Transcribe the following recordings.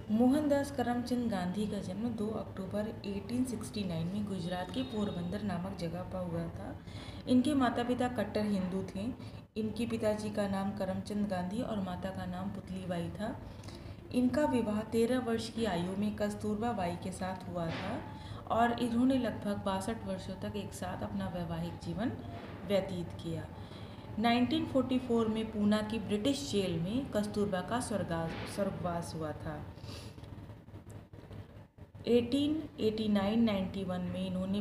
मोहनदास करमचंद गांधी का जन्म 2 अक्टूबर 1869 में गुजरात के पोरबंदर नामक जगह पर हुआ था। इनके माता पिता कट्टर हिंदू थे। इनके पिताजी का नाम करमचंद गांधी और माता का नाम पुतलीबाई था। इनका विवाह 13 वर्ष की आयु में कस्तूरबा बाई के साथ हुआ था और इन्होंने लगभग 62 वर्षों तक एक साथ अपना वैवाहिक जीवन व्यतीत किया। 1944 में पूना की ब्रिटिश जेल में कस्तूरबा का स्वर्गवास हुआ था। 1889-91 में इन्होंने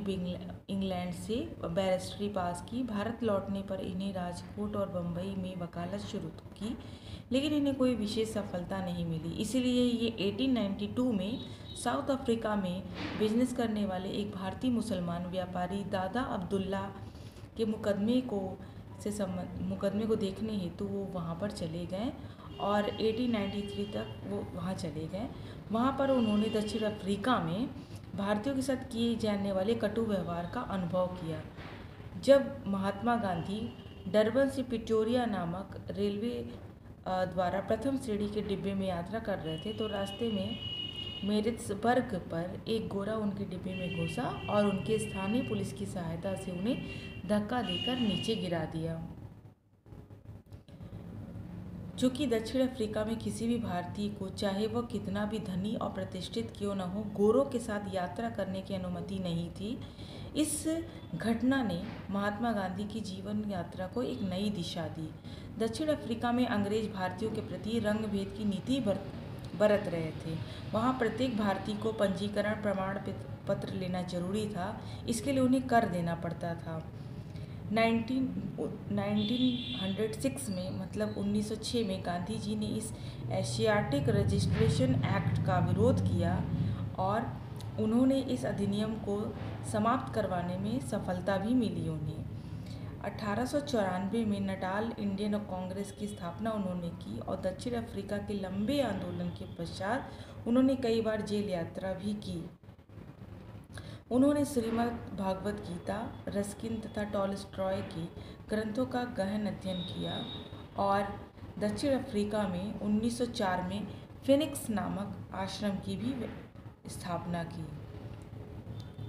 इंग्लैंड से बैरिस्ट्री पास की। भारत लौटने पर इन्हें राजकोट और बम्बई में वकालत शुरू की, लेकिन इन्हें कोई विशेष सफलता नहीं मिली। इसीलिए ये 1892 में साउथ अफ्रीका में बिजनेस करने वाले एक भारतीय मुसलमान व्यापारी दादा अब्दुल्ला के मुकदमे को देखने हेतु वो वहाँ पर चले गए और 1893 तक वो वहाँ चले गए। वहाँ पर उन्होंने दक्षिण अफ्रीका में भारतीयों के साथ किए जाने वाले कटु व्यवहार का अनुभव किया। जब महात्मा गांधी डरबन से प्रिटोरिया नामक रेलवे द्वारा प्रथम श्रेणी के डिब्बे में यात्रा कर रहे थे तो रास्ते में मेरिट्सबर्ग पर एक गोरा उनके डिब्बे में घुसा और उनके स्थानीय पुलिस की सहायता से उन्हें धक्का देकर नीचे गिरा दिया। चूँकि दक्षिण अफ्रीका में किसी भी भारतीय को, चाहे वह कितना भी धनी और प्रतिष्ठित क्यों न हो, गोरों के साथ यात्रा करने की अनुमति नहीं थी। इस घटना ने महात्मा गांधी की जीवन यात्रा को एक नई दिशा दी। दक्षिण अफ्रीका में अंग्रेज भारतीयों के प्रति रंगभेद की नीति बरत रहे थे। वहाँ प्रत्येक भारतीय को पंजीकरण प्रमाण पत्र लेना जरूरी था। इसके लिए उन्हें कर देना पड़ता था। 1906 में मतलब 1906 में गांधी जी ने इस एशियाटिक रजिस्ट्रेशन एक्ट का विरोध किया और उन्होंने इस अधिनियम को समाप्त करवाने में सफलता भी मिली उन्हें। 1894 में नटाल इंडियन कांग्रेस की स्थापना उन्होंने की और दक्षिण अफ्रीका के लंबे आंदोलन के पश्चात उन्होंने कई बार जेल यात्रा भी की। उन्होंने श्रीमद् भागवत गीता, रस्किन तथा टॉलस्टॉय के ग्रंथों का गहन अध्ययन किया और दक्षिण अफ्रीका में 1904 में फिनिक्स नामक आश्रम की भी स्थापना की।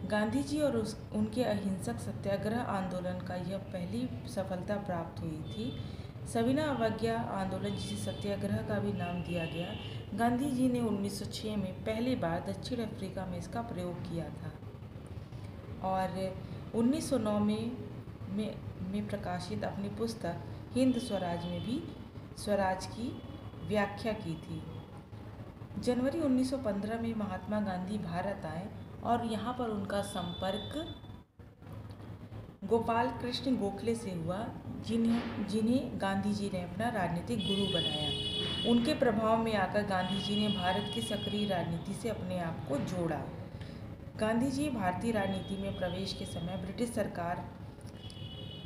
गांधी जी और उनके अहिंसक सत्याग्रह आंदोलन का यह पहली सफलता प्राप्त हुई थी। सविनय अवज्ञा आंदोलन, जिसे सत्याग्रह का भी नाम दिया गया, गांधी जी ने 1906 में पहली बार दक्षिण अफ्रीका में इसका प्रयोग किया था और 1909 में प्रकाशित अपनी पुस्तक हिंद स्वराज में भी स्वराज की व्याख्या की थी। जनवरी 1915 में महात्मा गांधी भारत आए और यहाँ पर उनका संपर्क गोपाल कृष्ण गोखले से हुआ, जिन्हें गांधी जी ने अपना राजनीतिक गुरु बनाया। उनके प्रभाव में आकर गांधी जी ने भारत की सक्रिय राजनीति से अपने आप को जोड़ा। गांधी जी भारतीय राजनीति में प्रवेश के समय ब्रिटिश सरकार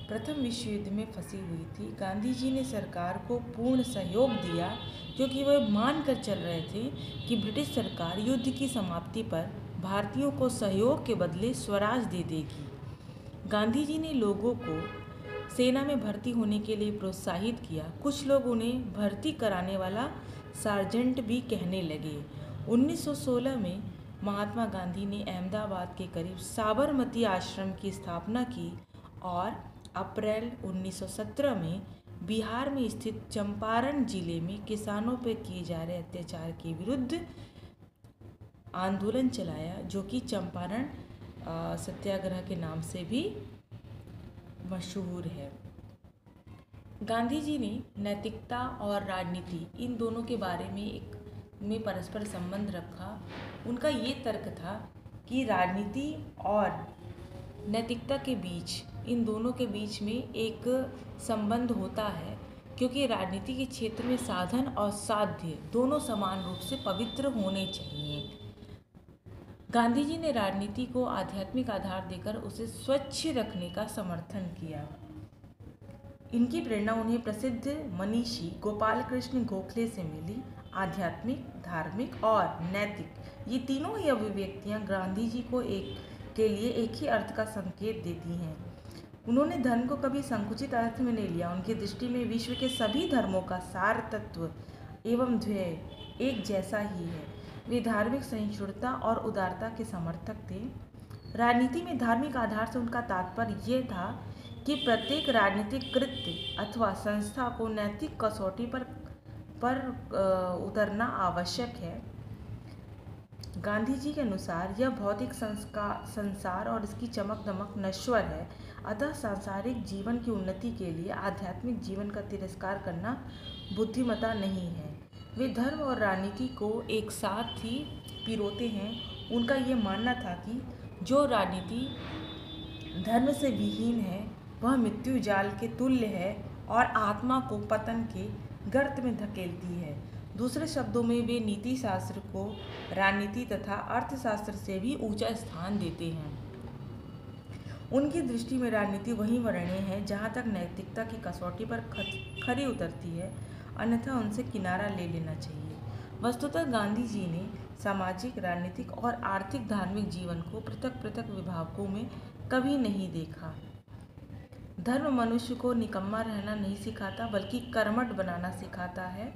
प्रथम विश्व युद्ध में फंसी हुई थी। गांधी जी ने सरकार को पूर्ण सहयोग दिया क्योंकि वह मानकर चल रहे थे कि ब्रिटिश सरकार युद्ध की समाप्ति पर भारतीयों को सहयोग के बदले स्वराज दे देगी। गांधी जी ने लोगों को सेना में भर्ती होने के लिए प्रोत्साहित किया। कुछ लोग उन्हें भर्ती कराने वाला सार्जेंट भी कहने लगे। 1916 में महात्मा गांधी ने अहमदाबाद के करीब साबरमती आश्रम की स्थापना की और अप्रैल 1917 में बिहार में स्थित चंपारण जिले में किसानों पर किए जा रहे अत्याचार के विरुद्ध आंदोलन चलाया, जो कि चंपारण सत्याग्रह के नाम से भी मशहूर है। गांधी जी ने नैतिकता और राजनीति इन दोनों के बारे में परस्पर संबंध रखा। उनका ये तर्क था कि राजनीति और नैतिकता के बीच, इन दोनों के बीच में एक संबंध होता है, क्योंकि राजनीति के क्षेत्र में साधन और साध्य दोनों समान रूप से पवित्र होने चाहिए। गांधी जी ने राजनीति को आध्यात्मिक आधार देकर उसे स्वच्छ रखने का समर्थन किया। इनकी प्रेरणा उन्हें प्रसिद्ध मनीषी गोपाल कृष्ण गोखले से मिली। आध्यात्मिक, धार्मिक और नैतिक, ये तीनों ही अभिव्यक्तियाँ गांधी जी के लिए एक ही अर्थ का संकेत देती हैं। उन्होंने धर्म को कभी संकुचित अर्थ में नहीं लिया। उनकी दृष्टि में विश्व के सभी धर्मों का सार तत्व एवं ध्येय एक जैसा ही है। वे धार्मिक सहिष्णुता और उदारता के समर्थक थे। राजनीति में धार्मिक आधार से उनका तात्पर्य यह था कि प्रत्येक राजनीतिक कृत्य अथवा संस्था को नैतिक कसौटी पर उतरना आवश्यक है। गांधी जी के अनुसार यह भौतिक संसार और इसकी चमक दमक नश्वर है, अतः सांसारिक जीवन की उन्नति के लिए आध्यात्मिक जीवन का तिरस्कार करना बुद्धिमत्ता नहीं है। वे धर्म और राजनीति को एक साथ ही पिरोते हैं। उनका ये मानना था कि जो राजनीति धर्म से विहीन है वह मृत्यु जाल के तुल्य है और आत्मा को पतन के गर्त में धकेलती है। दूसरे शब्दों में वे नीति शास्त्र को राजनीति तथा अर्थशास्त्र से भी ऊंचा स्थान देते हैं। उनकी दृष्टि में राजनीति वही वर्ण्य है जहाँ तक नैतिकता की कसौटी पर खरी उतरती है, अन्यथा उनसे किनारा ले लेना चाहिए। वस्तुतः गांधी जी ने सामाजिक, राजनीतिक और आर्थिक धार्मिक जीवन को पृथक पृथक विभागों में कभी नहीं देखा। धर्म मनुष्य को निकम्मा रहना नहीं सिखाता बल्कि कर्मठ बनाना सिखाता है।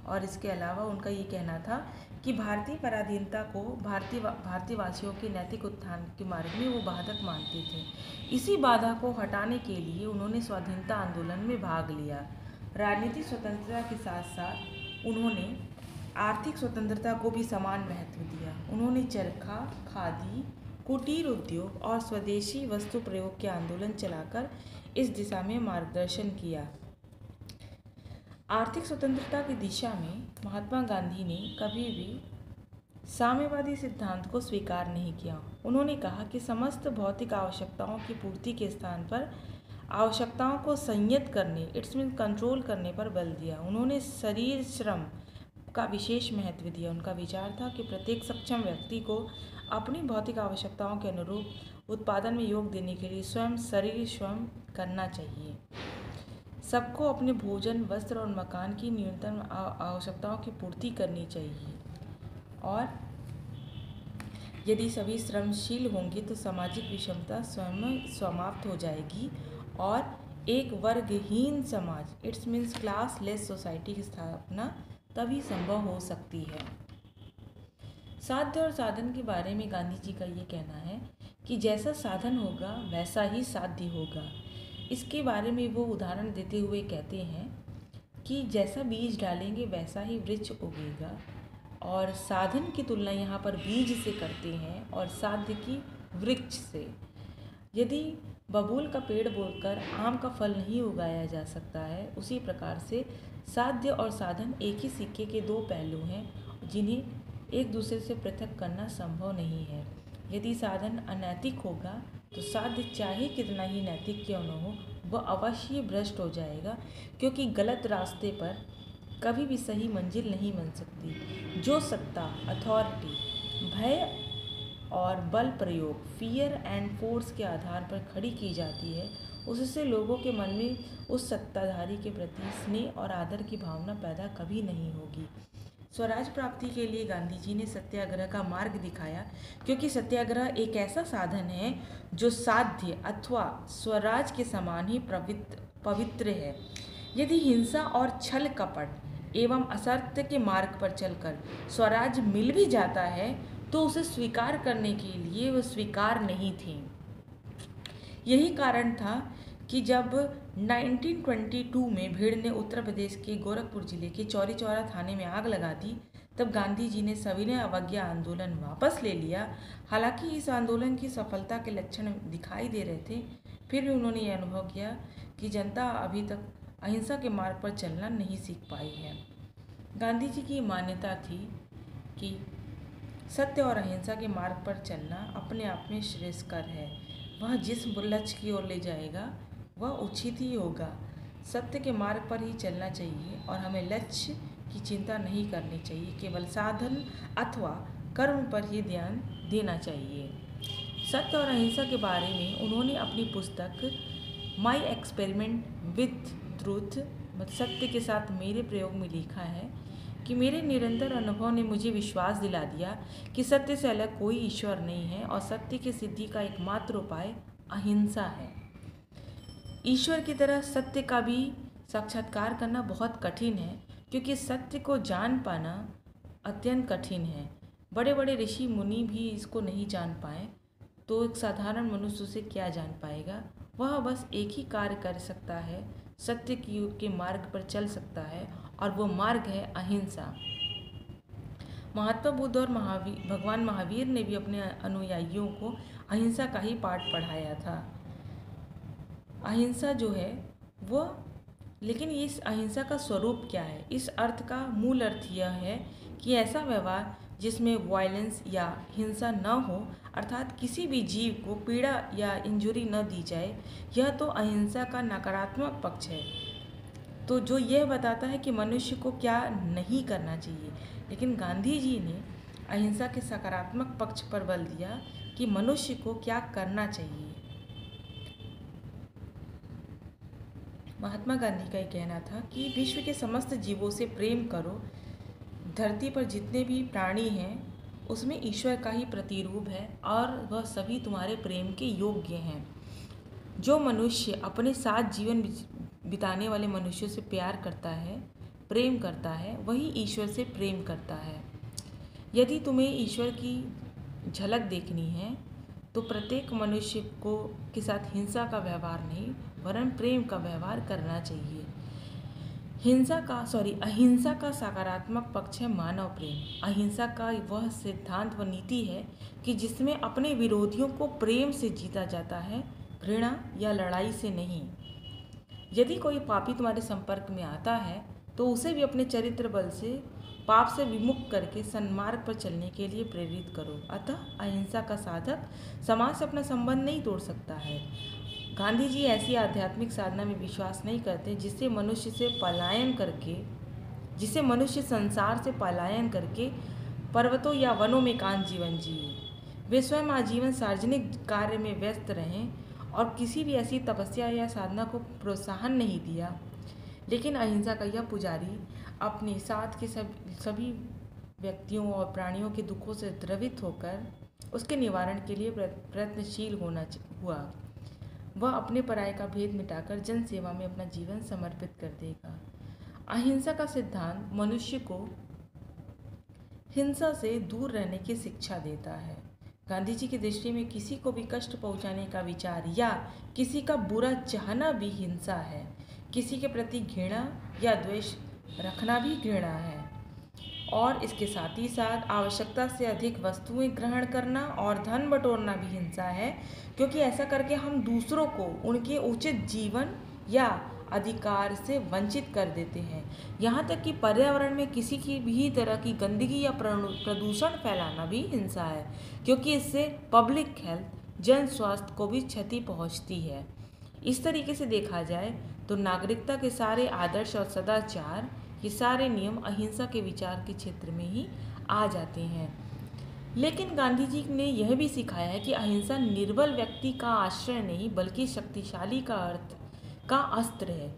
और इसके अलावा उनका ये कहना था कि भारतीय पराधीनता को भारतीयवासियों के नैतिक उत्थान के मार्ग में वो बाधक मानते थे। इसी बाधा को हटाने के लिए उन्होंने स्वाधीनता आंदोलन में भाग लिया। राजनीतिक स्वतंत्रता के साथ साथ उन्होंने आर्थिक स्वतंत्रता को भी समान महत्व दिया। उन्होंने चरखा, खादी, कुटीर उद्योग और स्वदेशी वस्तु प्रयोग के आंदोलन चलाकर इस दिशा में मार्गदर्शन किया। आर्थिक स्वतंत्रता की दिशा में महात्मा गांधी ने कभी भी साम्यवादी सिद्धांत को स्वीकार नहीं किया। उन्होंने कहा कि समस्त भौतिक आवश्यकताओं की पूर्ति के स्थान पर आवश्यकताओं को संयत करने, इट्स मीन कंट्रोल करने पर बल दिया। उन्होंने शरीर श्रम का विशेष महत्व दिया। उनका विचार था कि प्रत्येक सक्षम व्यक्ति को अपनी भौतिक आवश्यकताओं के अनुरूप उत्पादन में योग देने के लिए स्वयं शरीर श्रम करना चाहिए। सबको अपने भोजन, वस्त्र और मकान की न्यूनतम आवश्यकताओं की पूर्ति करनी चाहिए। और यदि सभी श्रमशील होंगे तो सामाजिक विषमता स्वयं समाप्त हो जाएगी और एक वर्गहीन समाज, it's means class less society की स्थापना तभी संभव हो सकती है। साध्य और साधन के बारे में गांधी जी का ये कहना है कि जैसा साधन होगा वैसा ही साध्य होगा। इसके बारे में वो उदाहरण देते हुए कहते हैं कि जैसा बीज डालेंगे वैसा ही वृक्ष उगेगा, और साधन की तुलना यहाँ पर बीज से करते हैं और साध्य की वृक्ष से। यदि बबूल का पेड़ बोकर आम का फल नहीं उगाया जा सकता है, उसी प्रकार से साध्य और साधन एक ही सिक्के के दो पहलू हैं जिन्हें एक दूसरे से पृथक करना संभव नहीं है। यदि साधन अनैतिक होगा तो साध्य चाहे कितना ही नैतिक क्यों न हो वह अवश्य भ्रष्ट हो जाएगा, क्योंकि गलत रास्ते पर कभी भी सही मंजिल नहीं बन सकती। जो सत्ता, अथॉरिटी, भय और बल प्रयोग, फियर एंड फोर्स के आधार पर खड़ी की जाती है, उससे लोगों के मन में उस सत्ताधारी के प्रति स्नेह और आदर की भावना पैदा कभी नहीं होगी। स्वराज प्राप्ति के लिए गांधी जी ने सत्याग्रह का मार्ग दिखाया, क्योंकि सत्याग्रह एक ऐसा साधन है जो साध्य अथवा स्वराज के समान ही पवित्र है। यदि हिंसा और छल कपट एवं असत्य के मार्ग पर चलकर स्वराज मिल भी जाता है तो उसे स्वीकार करने के लिए वह स्वीकार नहीं थे। यही कारण था कि जब 1922 में भीड़ ने उत्तर प्रदेश के गोरखपुर जिले के चौरी चौरा थाने में आग लगा दी, तब गांधी जी ने सविनय अवज्ञा आंदोलन वापस ले लिया। हालांकि इस आंदोलन की सफलता के लक्षण दिखाई दे रहे थे, फिर भी उन्होंने ये अनुभव किया कि जनता अभी तक अहिंसा के मार्ग पर चलना नहीं सीख पाई है। गांधी जी की मान्यता थी कि सत्य और अहिंसा के मार्ग पर चलना अपने आप में श्रेयस्कर है। वह जिस लक्ष्य की ओर ले जाएगा वह उचित ही होगा। सत्य के मार्ग पर ही चलना चाहिए और हमें लक्ष्य की चिंता नहीं करनी चाहिए, केवल साधन अथवा कर्म पर ही ध्यान देना चाहिए। सत्य और अहिंसा के बारे में उन्होंने अपनी पुस्तक माई एक्सपेरिमेंट विथ ट्रूथ, सत्य के साथ मेरे प्रयोग में लिखा है कि मेरे निरंतर अनुभव ने मुझे विश्वास दिला दिया कि सत्य से अलग कोई ईश्वर नहीं है और सत्य की सिद्धि का एकमात्र उपाय अहिंसा है। ईश्वर की तरह सत्य का भी साक्षात्कार करना बहुत कठिन है, क्योंकि सत्य को जान पाना अत्यंत कठिन है। बड़े बड़े ऋषि मुनि भी इसको नहीं जान पाए तो एक साधारण मनुष्य उसे क्या जान पाएगा। वह बस एक ही कार्य कर सकता है, सत्य के मार्ग पर चल सकता है, और वो मार्ग है अहिंसा। महात्मा बुद्ध और भगवान महावीर ने भी अपने अनुयायियों को अहिंसा का ही पाठ पढ़ाया था। अहिंसा जो है वो, लेकिन इस अहिंसा का स्वरूप क्या है? इस अर्थ का मूल अर्थ यह है कि ऐसा व्यवहार जिसमें वायलेंस या हिंसा न हो, अर्थात किसी भी जीव को पीड़ा या इंजुरी न दी जाए, यह तो अहिंसा का नकारात्मक पक्ष है। तो जो यह बताता है कि मनुष्य को क्या नहीं करना चाहिए। लेकिन गांधी जी ने अहिंसा के सकारात्मक पक्ष पर बल दिया कि मनुष्य को क्या करना चाहिए। महात्मा गांधी का यह कहना था कि विश्व के समस्त जीवों से प्रेम करो। धरती पर जितने भी प्राणी हैं उसमें ईश्वर का ही प्रतिरूप है और वह सभी तुम्हारे प्रेम के योग्य हैं। जो मनुष्य अपने साथ जीवन बिताने वाले मनुष्यों से प्यार करता है, प्रेम करता है, वही ईश्वर से प्रेम करता है। यदि तुम्हें ईश्वर की झलक देखनी है तो प्रत्येक मनुष्य को के साथ हिंसा का व्यवहार नहीं वरन प्रेम का व्यवहार करना चाहिए। अहिंसा का सकारात्मक पक्ष है मानव प्रेम। अहिंसा का वह सिद्धांत व नीति है कि जिसमें अपने विरोधियों को प्रेम से जीता जाता है, घृणा या लड़ाई से नहीं। यदि कोई पापी तुम्हारे संपर्क में आता है तो उसे भी अपने चरित्र बल से पाप से विमुख करके सन्मार्ग पर चलने के लिए प्रेरित करो। अतः अहिंसा का साधक समाज से अपना संबंध नहीं तोड़ सकता है। गांधी जी ऐसी आध्यात्मिक साधना में विश्वास नहीं करते जिससे मनुष्य संसार से पलायन करके पर्वतों या वनों में एकांत जीवन जिए। वे स्वयं आजीवन सार्वजनिक कार्य में व्यस्त रहें और किसी भी ऐसी तपस्या या साधना को प्रोत्साहन नहीं दिया। लेकिन अहिंसा का यह पुजारी अपने साथ के सभी व्यक्तियों और प्राणियों के दुखों से द्रवित होकर उसके निवारण के लिए प्रयत्नशील हुआ। वह अपने पराये का भेद मिटाकर जन सेवा में अपना जीवन समर्पित कर देगा। अहिंसा का सिद्धांत मनुष्य को हिंसा से दूर रहने की शिक्षा देता है। गांधी जी की दृष्टि में किसी को भी कष्ट पहुंचाने का विचार या किसी का बुरा चाहना भी हिंसा है। किसी के प्रति घृणा या द्वेष रखना भी घृणा है, और इसके साथ ही साथ आवश्यकता से अधिक वस्तुएं ग्रहण करना और धन बटोरना भी हिंसा है, क्योंकि ऐसा करके हम दूसरों को उनके उचित जीवन या अधिकार से वंचित कर देते हैं। यहाँ तक कि पर्यावरण में किसी की भी तरह की गंदगी या प्रदूषण फैलाना भी हिंसा है, क्योंकि इससे पब्लिक हेल्थ, जन स्वास्थ्य को भी क्षति पहुँचती है। इस तरीके से देखा जाए तो नागरिकता के सारे आदर्श और सदाचार, ये सारे नियम अहिंसा के विचार के क्षेत्र में ही आ जाते हैं। लेकिन गांधी जी ने यह भी सिखाया है कि अहिंसा निर्बल व्यक्ति का आश्रय नहीं बल्कि शक्तिशाली का अस्त्र है।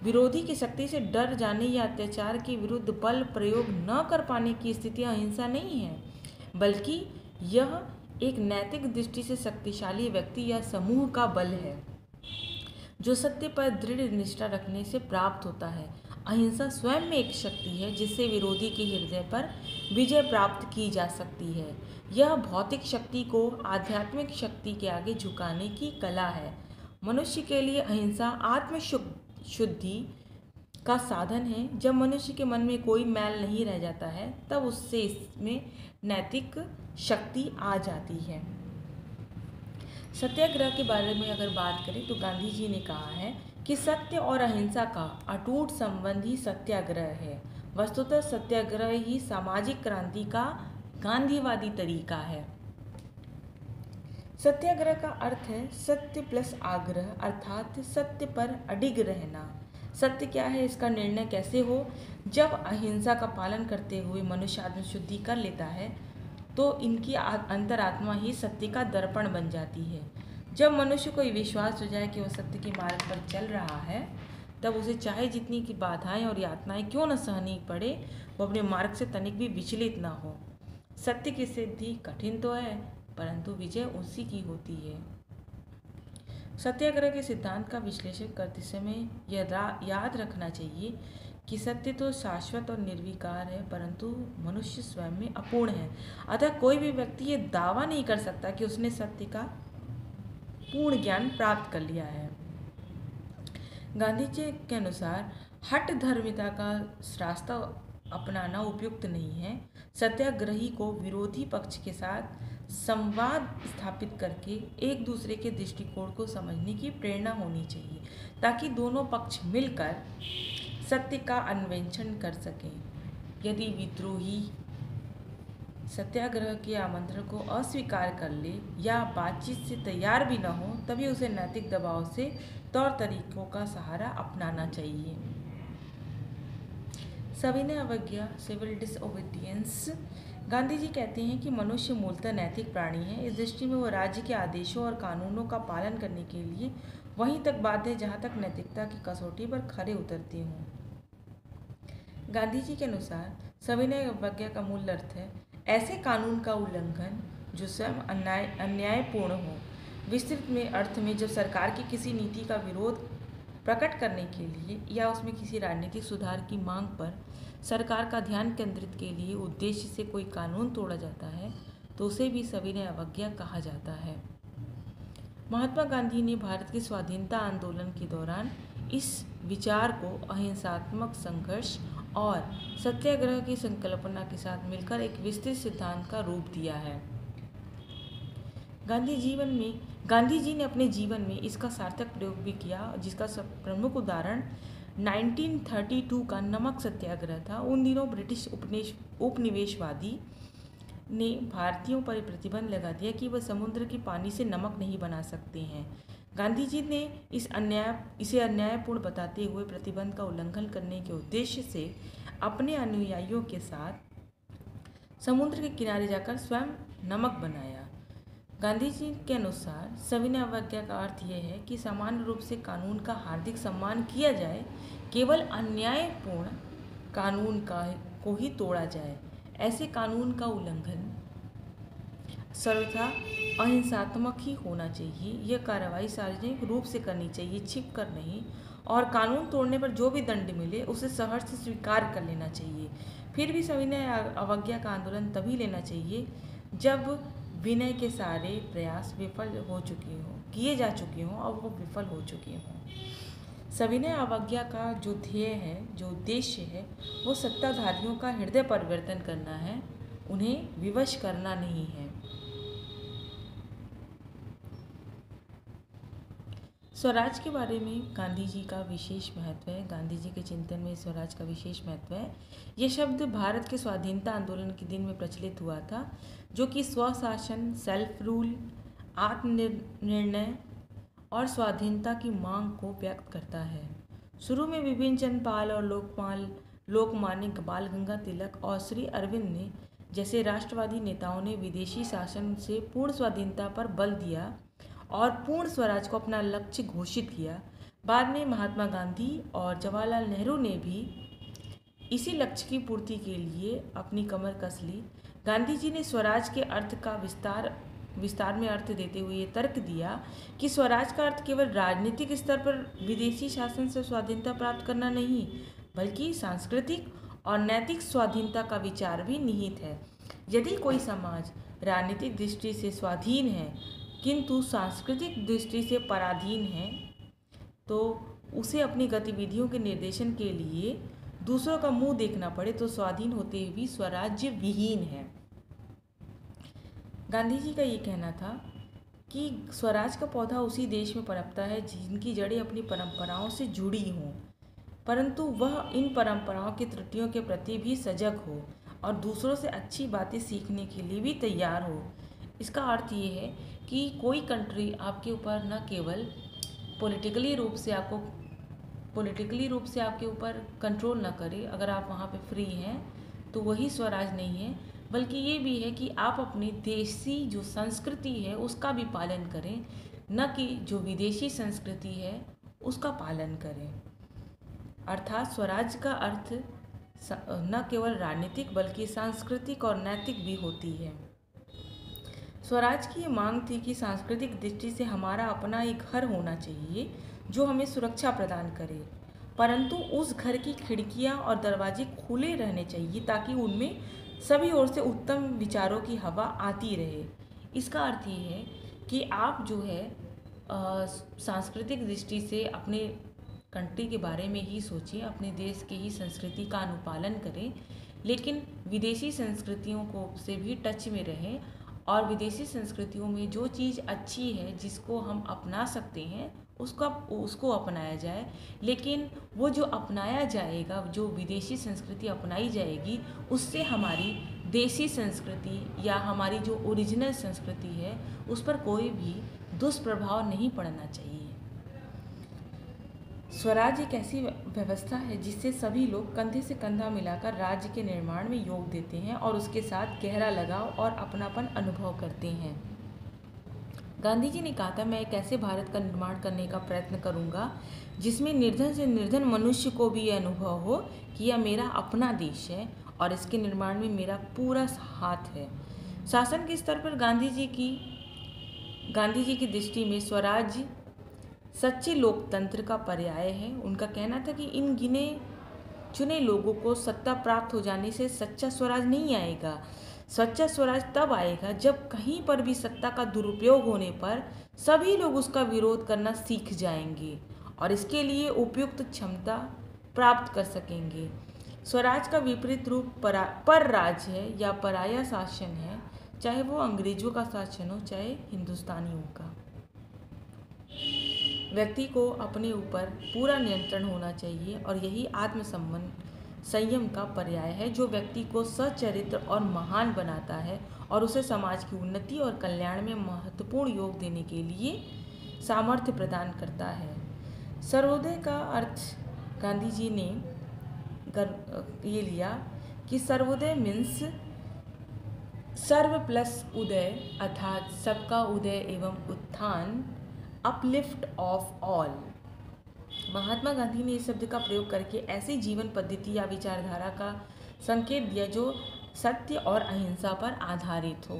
विरोधी की शक्ति से डर जाने या अत्याचार के विरुद्ध बल प्रयोग न कर पाने की स्थिति अहिंसा नहीं है, बल्कि यह एक नैतिक दृष्टि से शक्तिशाली व्यक्ति या समूह का बल है जो सत्य पर दृढ़ निष्ठा रखने से प्राप्त होता है। अहिंसा स्वयं में एक शक्ति है जिससे विरोधी के हृदय पर विजय प्राप्त की जा सकती है। यह भौतिक शक्ति को आध्यात्मिक शक्ति के आगे झुकाने की कला है। मनुष्य के लिए अहिंसा आत्मशुद्धि का साधन है। जब मनुष्य के मन में कोई मैल नहीं रह जाता है तब उससे इसमें नैतिक शक्ति आ जाती है। सत्याग्रह के बारे में अगर बात करें तो गांधी जी ने कहा है कि सत्य और अहिंसा का अटूट संबंध ही सत्याग्रह है। वस्तुतः सत्याग्रह ही सामाजिक क्रांति का गांधीवादी तरीका है। सत्याग्रह का अर्थ है सत्य प्लस आग्रह, अर्थात सत्य पर अडिग रहना। सत्य क्या है, इसका निर्णय कैसे हो? जब अहिंसा का पालन करते हुए मनुष्य आत्मशुद्धि कर लेता है तो इनकी अंतरात्मा ही सत्य का दर्पण बन जाती है। जब मनुष्य को विश्वास हो जाए कि वह सत्य के मार्ग पर चल रहा है, तब उसे चाहे जितनी की बाधाएं और यातनाएं क्यों न सहनी पड़े, वो अपने मार्ग से तनिक भी विचलित ना हो। सत्य की सिद्धि कठिन तो है, परंतु विजय उसी की होती है। सत्याग्रह के सिद्धांत का विश्लेषण करते समय यह याद रखना चाहिए कि सत्य तो शाश्वत और निर्विकार है, परंतु मनुष्य स्वयं में अपूर्ण है। अतः कोई भी व्यक्ति ये दावा नहीं कर सकता कि उसने सत्य का पूर्ण ज्ञान प्राप्त कर लिया है। गांधी जी के अनुसार हठ धर्मिता का रास्ता अपनाना उपयुक्त नहीं है। सत्याग्रही को विरोधी पक्ष के साथ संवाद स्थापित करके एक दूसरे के दृष्टिकोण को समझने की प्रेरणा होनी चाहिए, ताकि दोनों पक्ष मिलकर सत्य का अन्वेषण कर सकें। यदि विद्रोही सत्याग्रह के आमंत्रण को अस्वीकार कर ले या बातचीत से तैयार भी न हो, तभी उसे नैतिक दबाव से तौर तरीकों का सहारा अपनाना चाहिए। सविनय अवज्ञा, सिविल डिसओबीडियंस। गांधी जी कहते हैं कि मनुष्य मूलतः नैतिक प्राणी है। इस दृष्टि में वो राज्य के आदेशों और कानूनों का पालन करने के लिए वहीं तक बाध्य है जहाँ तक नैतिकता की कसौटी पर खरे उतरते हों। गांधी जी के अनुसार सविनय अवज्ञा का मूल अर्थ है ऐसे कानून का उल्लंघन जो स्वयं अन्यायपूर्ण हो। विस्तृत में अर्थ में जब सरकार की किसी नीति का विरोध प्रकट करने के लिए या उसमें किसी राजनीतिक सुधार की मांग पर सरकार का ध्यान केंद्रित के लिए उद्देश्य से कोई कानून तोड़ा जाता है, तो उसे भी सविनय अवज्ञा कहा जाता है। महात्मा गांधी ने भारत के स्वाधीनता आंदोलन के दौरान इस विचार को अहिंसात्मक संघर्ष और सत्याग्रह की संकल्पना के साथ मिलकर एक विस्तृत सिद्धांत का रूप दिया है। गांधी जी ने अपने जीवन में इसका सार्थक प्रयोग भी किया, जिसका प्रमुख उदाहरण 1932 का नमक सत्याग्रह था। उन दिनों ब्रिटिश उपनिवेशवादी ने भारतीयों पर प्रतिबंध लगा दिया कि वह समुद्र के पानी से नमक नहीं बना सकते हैं। गांधी जी ने इसे अन्यायपूर्ण बताते हुए प्रतिबंध का उल्लंघन करने के उद्देश्य से अपने अनुयायियों के साथ समुद्र के किनारे जाकर स्वयं नमक बनाया। गांधी जी के अनुसार सविनय अवज्ञा का अर्थ यह है कि सामान्य रूप से कानून का हार्दिक सम्मान किया जाए, केवल अन्यायपूर्ण कानून को ही तोड़ा जाए। ऐसे कानून का उल्लंघन सर्वथा अहिंसात्मक ही होना चाहिए। यह कार्रवाई सार्वजनिक रूप से करनी चाहिए, छिप कर नहीं, और कानून तोड़ने पर जो भी दंड मिले उसे सहर्ष से स्वीकार कर लेना चाहिए। फिर भी सविनय अवज्ञा का आंदोलन तभी लेना चाहिए जब विनय के सारे प्रयास विफल हो चुके हों, किए जा चुके हों और वो विफल हो चुके हों। सविनय अवज्ञा का जो ध्येय है, जो उद्देश्य है, वो सत्ताधारियों का हृदय परिवर्तन करना है, उन्हें विवश करना नहीं है। स्वराज के बारे में गांधी जी का विशेष महत्व है। गांधी जी के चिंतन में स्वराज का विशेष महत्व है। ये शब्द भारत के स्वाधीनता आंदोलन के दिन में प्रचलित हुआ था, जो कि स्वशासन, सेल्फ रूल, आत्मनिर्णय और स्वाधीनता की मांग को व्यक्त करता है। शुरू में बिपिन चंद्र पाल और लोकमान्य बाल गंगाधर तिलक और श्री अरविंद ने जैसे राष्ट्रवादी नेताओं ने विदेशी शासन से पूर्ण स्वाधीनता पर बल दिया और पूर्ण स्वराज को अपना लक्ष्य घोषित किया। बाद में महात्मा गांधी और जवाहरलाल नेहरू ने भी इसी लक्ष्य की पूर्ति के लिए अपनी कमर कस ली। गांधी जी ने स्वराज के अर्थ का विस्तार में अर्थ देते हुए ये तर्क दिया कि स्वराज का अर्थ केवल राजनीतिक स्तर पर विदेशी शासन से स्वाधीनता प्राप्त करना नहीं, बल्कि सांस्कृतिक और नैतिक स्वाधीनता का विचार भी निहित है। यदि कोई समाज राजनीतिक दृष्टि से स्वाधीन है किंतु सांस्कृतिक दृष्टि से पराधीन है, तो उसे अपनी गतिविधियों के निर्देशन के लिए दूसरों का मुंह देखना पड़े तो स्वाधीन होते हुए भी स्वराज्य विहीन है। गांधी जी का ये कहना था कि स्वराज का पौधा उसी देश में पनपता है जिनकी जड़ें अपनी परंपराओं से जुड़ी हों, परंतु वह इन परंपराओं की त्रुटियों के प्रति भी सजग हो और दूसरों से अच्छी बातें सीखने के लिए भी तैयार हो। इसका अर्थ ये है कि कोई कंट्री आपके ऊपर न केवल पॉलिटिकली रूप से आपके ऊपर कंट्रोल न करे, अगर आप वहाँ पे फ्री हैं तो वही स्वराज नहीं है, बल्कि ये भी है कि आप अपनी देशी जो संस्कृति है उसका भी पालन करें, न कि जो विदेशी संस्कृति है उसका पालन करें। अर्थात स्वराज का अर्थ न केवल राजनीतिक बल्कि सांस्कृतिक और नैतिक भी होती है। स्वराज की ये मांग थी कि सांस्कृतिक दृष्टि से हमारा अपना एक घर होना चाहिए जो हमें सुरक्षा प्रदान करे। परंतु उस घर की खिड़कियां और दरवाजे खुले रहने चाहिए ताकि उनमें सभी ओर से उत्तम विचारों की हवा आती रहे। इसका अर्थ ये है कि आप जो है सांस्कृतिक दृष्टि से अपने कंट्री के बारे में ही सोचें, अपने देश के ही संस्कृति का अनुपालन करें, लेकिन विदेशी संस्कृतियों को से भी टच में रहें और विदेशी संस्कृतियों में जो चीज़ अच्छी है जिसको हम अपना सकते हैं उसको अपनाया जाए। लेकिन वो जो अपनाया जाएगा, जो विदेशी संस्कृति अपनाई जाएगी, उससे हमारी देसी संस्कृति या हमारी जो ओरिजिनल संस्कृति है उस पर कोई भी दुष्प्रभाव नहीं पड़ना चाहिए। स्वराज एक ऐसी व्यवस्था है जिससे सभी लोग कंधे से कंधा मिलाकर राज्य के निर्माण में योग देते हैं और उसके साथ गहरा लगाव और अपनापन अनुभव करते हैं। गांधी जी ने कहा था, मैं एक ऐसे भारत का निर्माण करने का प्रयत्न करूंगा जिसमें निर्धन से निर्धन मनुष्य को भी यह अनुभव हो कि यह मेरा अपना देश है और इसके निर्माण में मेरा पूरा हाथ है। शासन के स्तर पर गांधी जी की दृष्टि में स्वराज सच्चे लोकतंत्र का पर्याय है। उनका कहना था कि इन गिने चुने लोगों को सत्ता प्राप्त हो जाने से सच्चा स्वराज नहीं आएगा। सच्चा स्वराज तब आएगा जब कहीं पर भी सत्ता का दुरुपयोग होने पर सभी लोग उसका विरोध करना सीख जाएंगे और इसके लिए उपयुक्त क्षमता प्राप्त कर सकेंगे। स्वराज का विपरीत रूप पर राज है या पराया शासन है, चाहे वो अंग्रेजों का शासन हो चाहे हिंदुस्तानियों का। व्यक्ति को अपने ऊपर पूरा नियंत्रण होना चाहिए और यही आत्मसम्मान संयम का पर्याय है जो व्यक्ति को सच्चरित्र और महान बनाता है और उसे समाज की उन्नति और कल्याण में महत्वपूर्ण योग देने के लिए सामर्थ्य प्रदान करता है। सर्वोदय का अर्थ गांधी जी ने ये लिया कि सर्वोदय मीन्स सर्व प्लस उदय, अर्थात सबका उदय एवं उत्थान, uplift of all. Mahatma Gandhi ने इस शब्द का प्रयोग करके ऐसी जीवन पद्धति या विचारधारा का संकेत दिया जो सत्य और अहिंसा पर आधारित हो।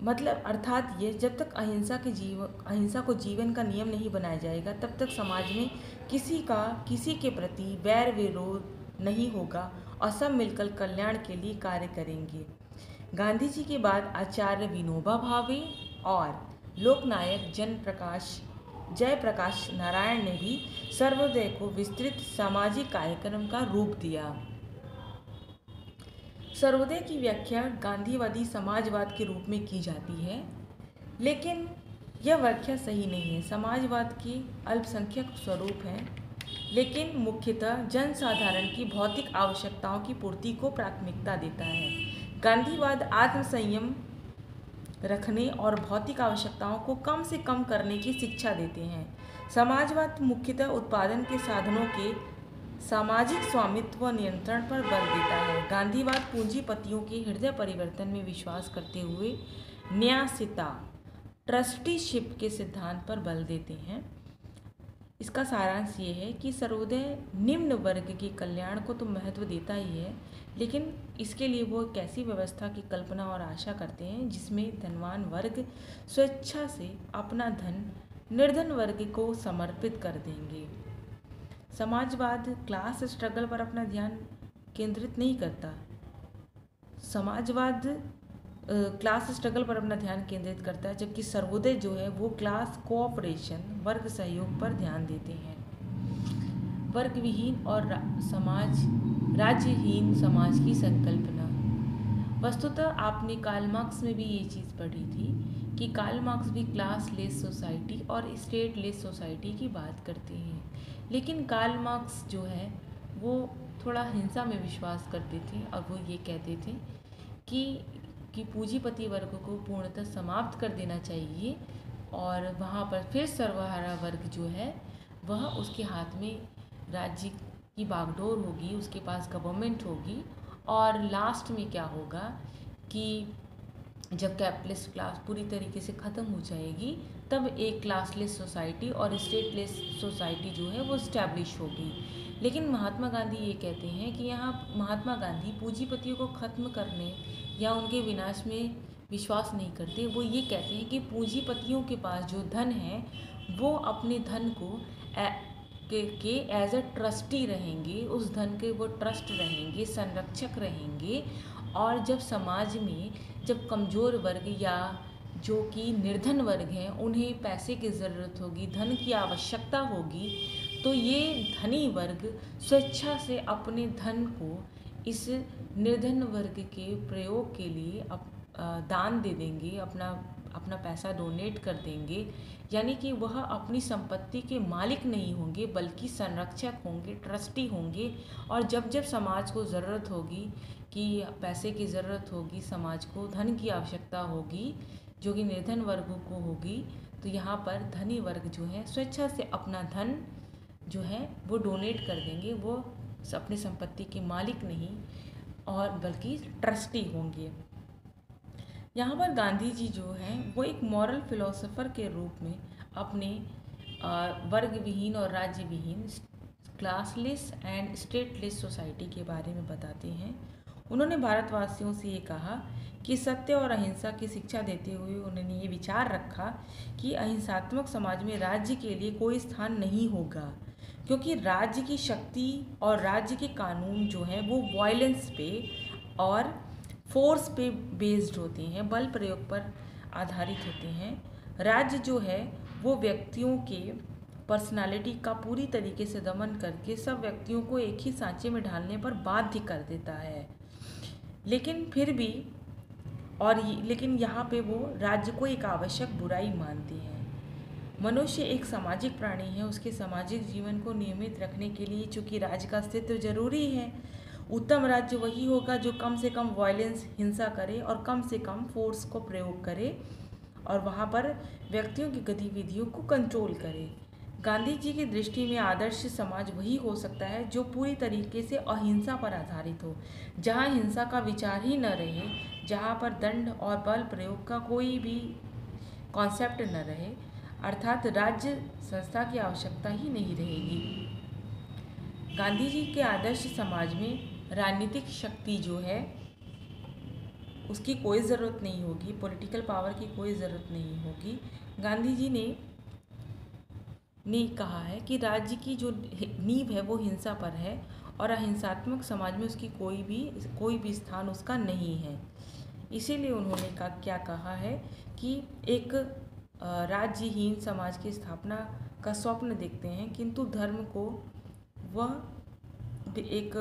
मतलब अर्थात ये, जब तक अहिंसा को जीवन का नियम नहीं बनाया जाएगा तब तक समाज में किसी के प्रति वैर विरोध नहीं होगा और सब मिलकर कल्याण के लिए कार्य करेंगे। गांधी जी के बाद आचार्य विनोबा भावे और लोकनायक जयप्रकाश नारायण ने भी सर्वोदय को विस्तृत सामाजिक कार्यक्रम का रूप दिया। सर्वोदय की व्याख्या गांधीवादी समाजवाद के रूप में की जाती है, लेकिन यह व्याख्या सही नहीं है। समाजवाद के अल्पसंख्यक स्वरूप हैं, लेकिन मुख्यतः जनसाधारण की भौतिक आवश्यकताओं की पूर्ति को प्राथमिकता देता है। गांधीवाद आत्मसंयम रखने और भौतिक आवश्यकताओं को कम से कम करने की शिक्षा देते हैं। समाजवाद मुख्यतः उत्पादन के साधनों के सामाजिक स्वामित्व व नियंत्रण पर बल देता है। गांधीवाद पूंजीपतियों के हृदय परिवर्तन में विश्वास करते हुए न्यासिता, ट्रस्टीशिप के सिद्धांत पर बल देते हैं। इसका सारांश ये है कि सर्वोदय निम्न वर्ग के कल्याण को तो महत्व देता ही है, लेकिन इसके लिए वो एक ऐसी व्यवस्था की कल्पना और आशा करते हैं जिसमें धनवान वर्ग स्वेच्छा से अपना धन निर्धन वर्ग को समर्पित कर देंगे। समाजवाद क्लास स्ट्रगल पर अपना ध्यान केंद्रित नहीं करता। समाजवाद क्लास स्ट्रगल पर अपना ध्यान केंद्रित करता है, जबकि सर्वोदय जो है वो क्लास कोऑपरेशन, वर्ग सहयोग पर ध्यान देते हैं। वर्ग विहीन और राज्यहीन समाज की संकल्पना। वस्तुतः आपने कार्ल मार्क्स में भी ये चीज़ पढ़ी थी कि कार्ल मार्क्स भी क्लास लेस सोसाइटी और स्टेट लेस सोसाइटी की बात करते हैं, लेकिन कार्ल मार्क्स जो है वो थोड़ा हिंसा में विश्वास करते थे और वो ये कहते थे कि पूंजीपति वर्ग को पूर्णतः समाप्त कर देना चाहिए और वहाँ पर फिर सर्वहारा वर्ग जो है वह उसके हाथ में राज्य की बागडोर होगी, उसके पास गवर्नमेंट होगी और लास्ट में क्या होगा कि जब कैपिटलिस्ट क्लास पूरी तरीके से ख़त्म हो जाएगी तब एक क्लासलेस सोसाइटी और स्टेटलेस सोसाइटी जो है वो इस्टेब्लिश होगी। लेकिन महात्मा गांधी ये कहते हैं कि यहाँ महात्मा गांधी पूंजीपतियों को ख़त्म करने या उनके विनाश में विश्वास नहीं करते। वो ये कहते हैं कि पूंजीपतियों के पास जो धन है वो अपने धन को के एज अ ट्रस्टी रहेंगे, उस धन के वो ट्रस्ट रहेंगे, संरक्षक रहेंगे। और जब समाज में जब कमज़ोर वर्ग या जो कि निर्धन वर्ग हैं उन्हें पैसे की ज़रूरत होगी, धन की आवश्यकता होगी, तो ये धनी वर्ग स्वेच्छा से अपने धन को इस निर्धन वर्ग के प्रयोग के लिए दान दे देंगे, अपना पैसा डोनेट कर देंगे। यानी कि वह अपनी संपत्ति के मालिक नहीं होंगे बल्कि संरक्षक होंगे, ट्रस्टी होंगे। और जब जब समाज को ज़रूरत होगी कि पैसे की ज़रूरत होगी, समाज को धन की आवश्यकता होगी जो कि निर्धन वर्गों को होगी, तो यहाँ पर धनी वर्ग जो है स्वेच्छा से अपना धन जो है वो डोनेट कर देंगे। वो अपनी संपत्ति के मालिक नहीं और बल्कि ट्रस्टी होंगे। यहाँ पर गांधी जी जो हैं वो एक मॉरल फिलोसोफर के रूप में अपने वर्ग विहीन और राज्य विहीन क्लासलेस एंड स्टेटलेस सोसाइटी के बारे में बताते हैं। उन्होंने भारतवासियों से ये कहा कि सत्य और अहिंसा की शिक्षा देते हुए उन्होंने ये विचार रखा कि अहिंसात्मक समाज में राज्य के लिए कोई स्थान नहीं होगा, क्योंकि राज्य की शक्ति और राज्य के कानून जो हैं वो वायलेंस पे और फोर्स पे बेस्ड होते हैं, बल प्रयोग पर आधारित होते हैं। राज्य जो है वो व्यक्तियों के पर्सनालिटी का पूरी तरीके से दमन करके सब व्यक्तियों को एक ही सांचे में ढालने पर बाध्य कर देता है। लेकिन फिर भी लेकिन यहाँ पे वो राज्य को एक आवश्यक बुराई मानते हैं। मनुष्य एक सामाजिक प्राणी है, उसके सामाजिक जीवन को नियमित रखने के लिए चूँकि राज्य का अस्तित्व जरूरी है। उत्तम राज्य वही होगा जो कम से कम वायलेंस, हिंसा करे और कम से कम फोर्स को प्रयोग करे और वहाँ पर व्यक्तियों की गतिविधियों को कंट्रोल करे। गांधी जी की दृष्टि में आदर्श समाज वही हो सकता है जो पूरी तरीके से अहिंसा पर आधारित हो, जहाँ हिंसा का विचार ही न रहे, जहाँ पर दंड और बल प्रयोग का कोई भी कॉन्सेप्ट न रहे, अर्थात राज्य संस्था की आवश्यकता ही नहीं रहेगी। गांधी जी के आदर्श समाज में राजनीतिक शक्ति जो है उसकी कोई ज़रूरत नहीं होगी, पॉलिटिकल पावर की कोई ज़रूरत नहीं होगी। गांधी जी ने कहा है कि राज्य की जो नींव है वो हिंसा पर है और अहिंसात्मक समाज में उसकी कोई भी स्थान उसका नहीं है। इसीलिए उन्होंने क्या कहा है कि एक राज्यहीन समाज की स्थापना का स्वप्न देखते हैं, किंतु धर्म को वह एक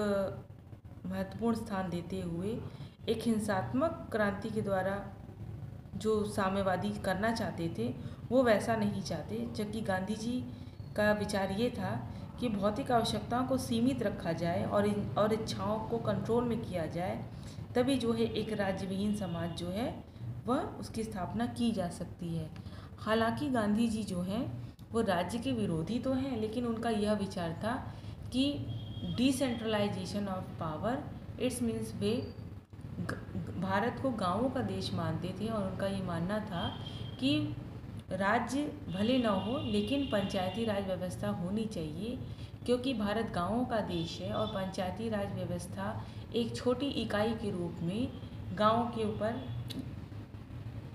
महत्वपूर्ण स्थान देते हुए एक हिंसात्मक क्रांति के द्वारा जो साम्यवादी करना चाहते थे वो वैसा नहीं चाहते। जबकि गांधी जी का विचार ये था कि भौतिक आवश्यकताओं को सीमित रखा जाए और इच्छाओं को कंट्रोल में किया जाए, तभी जो है एक राज्यविहीन समाज जो है वह उसकी स्थापना की जा सकती है। हालांकि गांधी जी जो हैं वो राज्य के विरोधी तो हैं, लेकिन उनका यह विचार था कि decentralisation of power it's means वे भारत को गांवों का देश मानते थे और उनका ये मानना था कि राज्य भले न हो लेकिन पंचायती राज व्यवस्था होनी चाहिए, क्योंकि भारत गांवों का देश है और पंचायती राज व्यवस्था एक छोटी इकाई के रूप में गांवों के ऊपर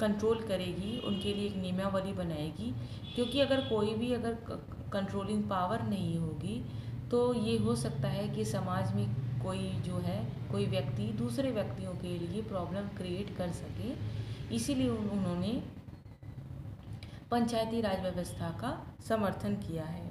कंट्रोल करेगी, उनके लिए एक नियमावली बनाएगी। क्योंकि अगर कंट्रोलिंग पावर नहीं होगी तो ये हो सकता है कि समाज में कोई व्यक्ति दूसरे व्यक्तियों के लिए प्रॉब्लम क्रिएट कर सके। इसीलिए उन्होंने पंचायती राज व्यवस्था का समर्थन किया है।